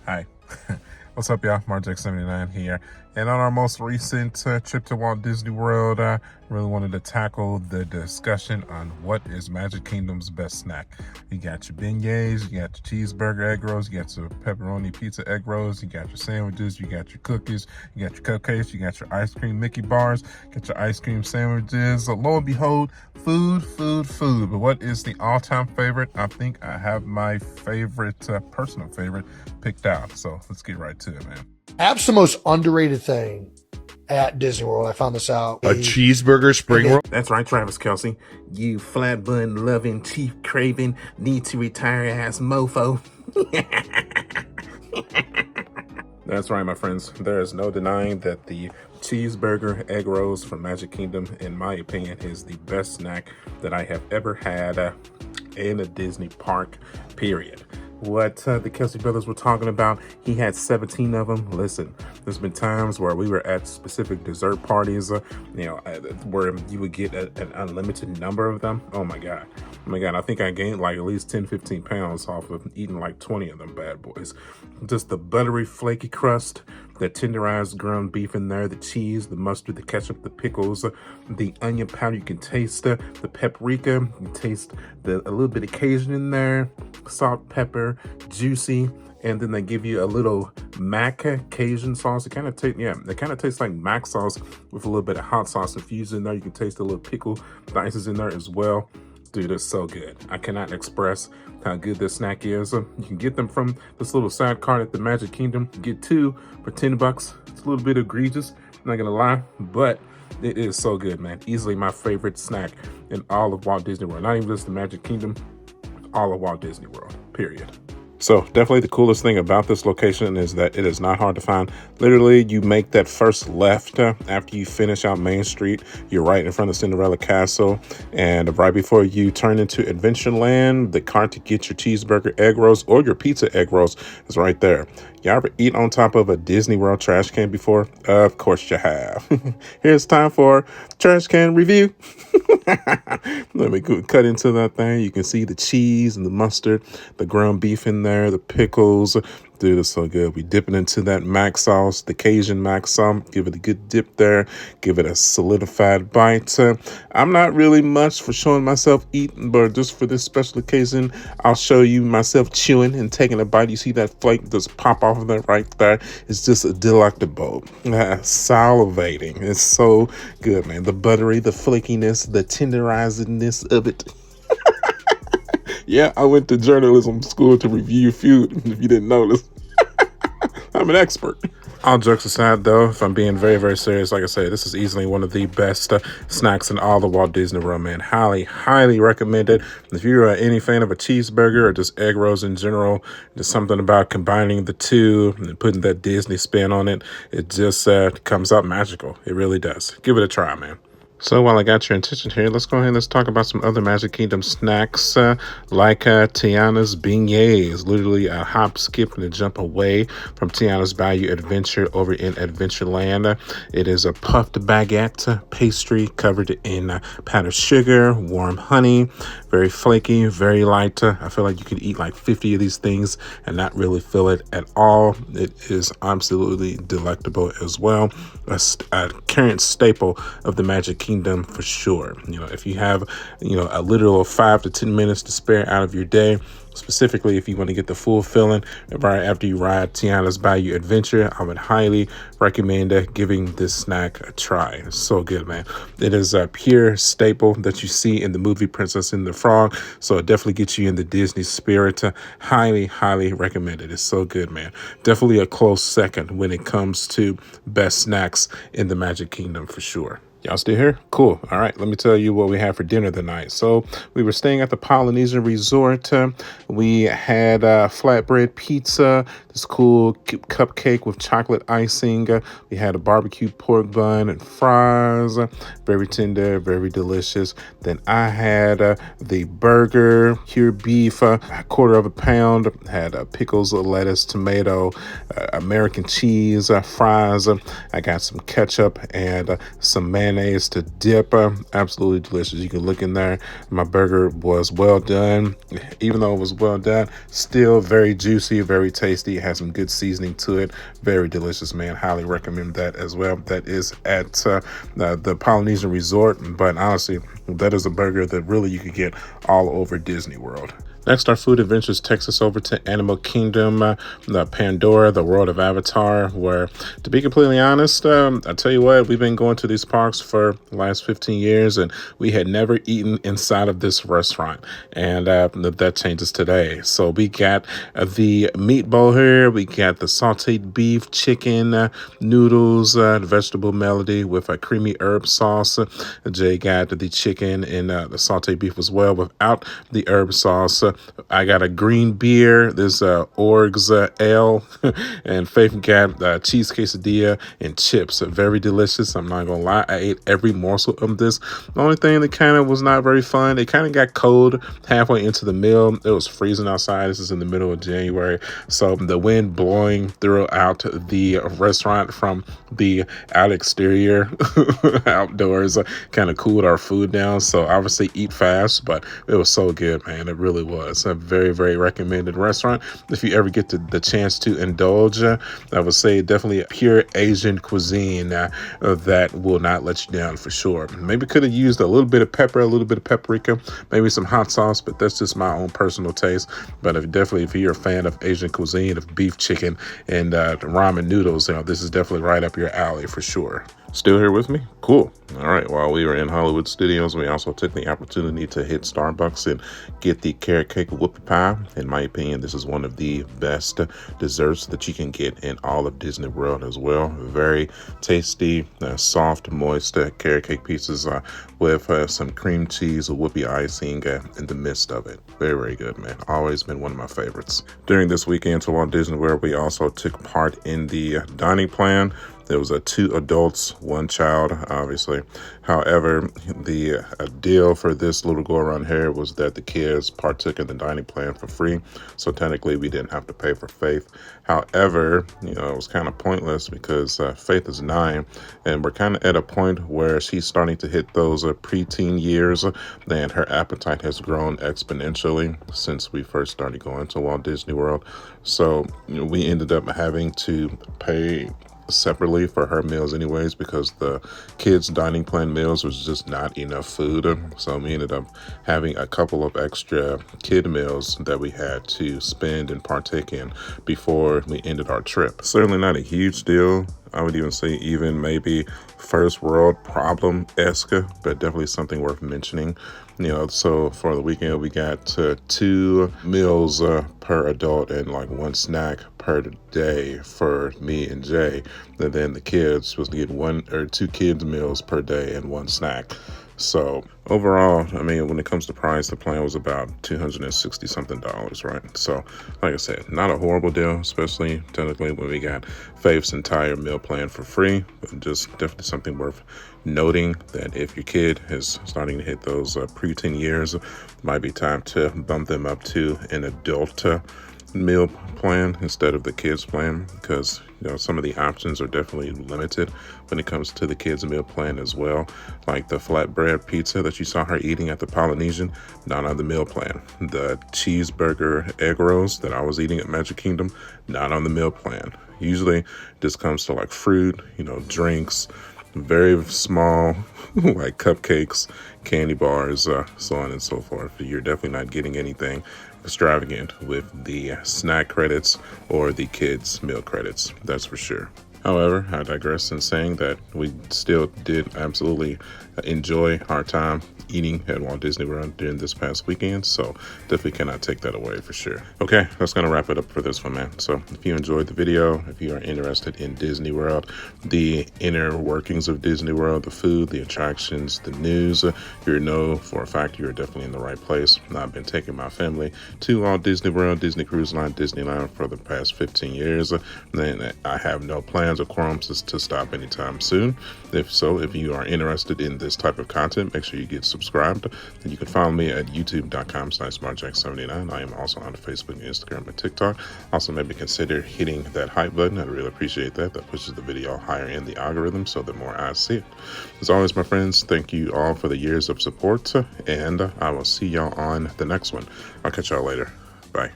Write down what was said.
Hi. What's up, y'all? Marjek79 here. And on our most recent trip to Walt Disney World, I really wanted to tackle the discussion on what is Magic Kingdom's best snack. You got your beignets, you got your cheeseburger egg rolls, you got your pepperoni pizza egg rolls, you got your sandwiches, you got your cookies, you got your cupcakes, you got your ice cream Mickey bars, get your ice cream sandwiches. So lo and behold, food. But what is the all-time favorite? I think I have my favorite, personal favorite picked out. So let's get right to it, man. Perhaps the most underrated thing at Disney World, I found this out. A cheeseburger spring roll? That's right, Travis Kelce. You flat bun loving, chief craving, need to retire ass mofo. That's right, my friends. There is no denying that the cheeseburger egg rolls from Magic Kingdom, in my opinion, is the best snack that I have ever had in a Disney park, period. What the Kelce brothers were talking about, he had 17 of them. Listen, there's been times where we were at specific dessert parties, where you would get an unlimited number of them. Oh my God. I think I gained like at least 10-15 pounds off of eating like 20 of them bad boys. Just the buttery flaky crust, the tenderized ground beef in there, the cheese, the mustard, the ketchup, the pickles, the onion powder. You can taste the paprika. You can taste a little bit of Cajun in there, salt, pepper, juicy. And then they give you a little mac Cajun sauce. It kind of tastes like mac sauce with a little bit of hot sauce infused in there. You can taste a little pickle slices in there as well. Dude, it's so good. I cannot express how good this snack is. You can get them from this little side cart at the Magic Kingdom. You get two for $10. It's a little bit egregious, I'm not gonna lie, but it is so good, man. Easily my favorite snack in all of Walt Disney World. Not even just the Magic Kingdom, all of Walt Disney World, period. So definitely the coolest thing about this location is that it is not hard to find. Literally, you make that first left after you finish out Main Street. You're right in front of Cinderella Castle. And right before you turn into Adventureland, the cart to get your cheeseburger egg rolls or your pizza egg rolls is right there. Y'all ever eat on top of a Disney World trash can before? Of course you have. Here's time for trash can review. Let me cut into that thing. You can see the cheese and the mustard, the ground beef in there, the pickles. Dude, it's so good. We dip it into that mac sauce, the Cajun mac sauce. Give it a good dip there. Give it a solidified bite. I'm not really much for showing myself eating, but just for this special occasion, I'll show you myself chewing and taking a bite. You see that flake just pop off of that right there? It's just delectable. Salivating. It's so good, man. The buttery, the flakiness, the tenderizedness of it. Yeah, I went to journalism school to review food, if you didn't notice. I'm an expert. All jokes aside, though, if I'm being very serious, like I said, this is easily one of the best snacks in all the Walt Disney World, man. Highly recommend it. If you're any fan of a cheeseburger or just egg rolls in general, there's something about combining the two and putting that Disney spin on it. It just comes out magical. It really does. Give it a try, man. So while I got your attention here, let's go ahead and let's talk about some other Magic Kingdom snacks like Tiana's beignets. Literally a hop, skip, and a jump away from Tiana's Bayou Adventure over in Adventureland. It is a puffed baguette pastry covered in powdered sugar, warm honey, very flaky, very light. I feel like you could eat like 50 of these things and not really feel it at all. It is absolutely delectable as well. A current staple of the Magic Kingdom for sure. If you have, a literal 5 to 10 minutes to spare out of your day, specifically if you want to get the full feeling right after you ride Tiana's Bayou Adventure, I would highly recommend giving this snack a try. It's so good, man. It is a pure staple that you see in the movie Princess and the Frog, so it definitely gets you in the Disney spirit. Highly recommend it. It's so good, man. Definitely a close second when it comes to best snacks in the Magic Kingdom for sure. Y'all still here? Cool. All right, let me tell you what we had for dinner tonight. So we were staying at the Polynesian Resort. We had flatbread pizza, this cool cupcake with chocolate icing. We had a barbecue pork bun and fries. Very tender, very delicious. Then I had the burger, cured beef, a quarter of a pound. Had pickles, lettuce, tomato, American cheese, fries. I got some ketchup and some mayonnaise mayonnaise to dip. Absolutely delicious. You can look in there. My burger was well done. Even though it was well done, still very juicy, very tasty. It has some good seasoning to it. Very delicious, man. Highly recommend that as well. That is at the Polynesian Resort. But honestly, that is a burger that really you could get all over Disney World. Next, our food adventures takes us over to Animal Kingdom, the Pandora, the world of Avatar, where, to be completely honest, I tell you what, we've been going to these parks for the last 15 years, and we had never eaten inside of this restaurant, and that changes today. So we got the meatball here, we got the sauteed beef, chicken, noodles, vegetable melody with a creamy herb sauce. Jay got the chicken and the sauteed beef as well without the herb sauce. I got a green beer. There's Org's Ale, and Faith got cheese quesadilla and chips. Very delicious. I'm not gonna lie. I ate every morsel of this. The only thing that kind of was not very fun, it kind of got cold halfway into the meal. It was freezing outside. This is in the middle of January, so the wind blowing throughout the restaurant from the out exterior outdoors kind of cooled our food down. So obviously eat fast, but it was so good, man. It really was. A very, very recommended restaurant. If you ever get the chance to indulge, I would say definitely a pure Asian cuisine that will not let you down for sure. Maybe could have used a little bit of pepper, a little bit of paprika, maybe some hot sauce, but that's just my own personal taste. But if you're a fan of Asian cuisine, of beef, chicken, and ramen noodles, this is definitely right up your alley for sure. Still here with me? Cool. All right. While we were in Hollywood Studios, we also took the opportunity to hit Starbucks and get the carrot cake whoopie pie. In my opinion, this is one of the best desserts that you can get in all of Disney World as well. Very tasty, soft, moist carrot cake pieces with some cream cheese, whoopie icing in the midst of it. Very, very good, man. Always been one of my favorites. During this weekend to Walt Disney World, we also took part in the dining plan. There was 2 adults, 1 child, obviously. However, the deal for this little go around here was that the kids partook in the dining plan for free. So technically we didn't have to pay for Faith. However, it was kind of pointless because Faith is 9 and we're kind of at a point where she's starting to hit those preteen years, and her appetite has grown exponentially since we first started going to Walt Disney World. So we ended up having to pay separately for her meals anyways, because the kids dining plan meals was just not enough food. So we ended up having a couple of extra kid meals that we had to spend and partake in before we ended our trip. Certainly not a huge deal. I would even say maybe first world problem-esque, but definitely something worth mentioning. So for the weekend, we got 2 meals per adult and 1 snack per day for me and Jay. And then the kids supposed to get 1 or 2 kids meals per day and 1 snack. So overall, when it comes to price, the plan was about $260 something, right? So like I said, not a horrible deal, especially technically when we got Faith's entire meal plan for free, but just definitely something worth noting that if your kid is starting to hit those preteen years, it might be time to bump them up to an adult meal plan instead of the kids plan, because some of the options are definitely limited when it comes to the kids meal plan as well. Like the flatbread pizza that you saw her eating at the Polynesian, not on the meal plan. The cheeseburger egg rolls that I was eating at Magic Kingdom, not on the meal plan. Usually this comes to fruit, drinks, very small cupcakes, candy bars, so on and so forth. You're definitely not getting anything extravagant with the snack credits or the kids meal credits, that's for sure. However, I digress in saying that we still did absolutely enjoy our time eating at Walt Disney World during this past weekend, so definitely cannot take that away for sure. Okay, that's gonna wrap it up for this one, man. So if you enjoyed the video, if you are interested in Disney World, the inner workings of Disney World, the food, the attractions, the news, you know for a fact you're definitely in the right place. I've been taking my family to Walt Disney World, Disney Cruise Line, Disneyland for the past 15 years, and I have no plans signs of crumbs to stop anytime soon. If so, if you are interested in this type of content, make sure you get subscribed. And you can follow me at youtube.com/smartjack79. I am also on Facebook, Instagram, and TikTok. Also, maybe consider hitting that hype button. I'd really appreciate that. That pushes the video higher in the algorithm so that more eyes see it. As always, my friends, thank you all for the years of support, and I will see y'all on the next one. I'll catch y'all later. Bye.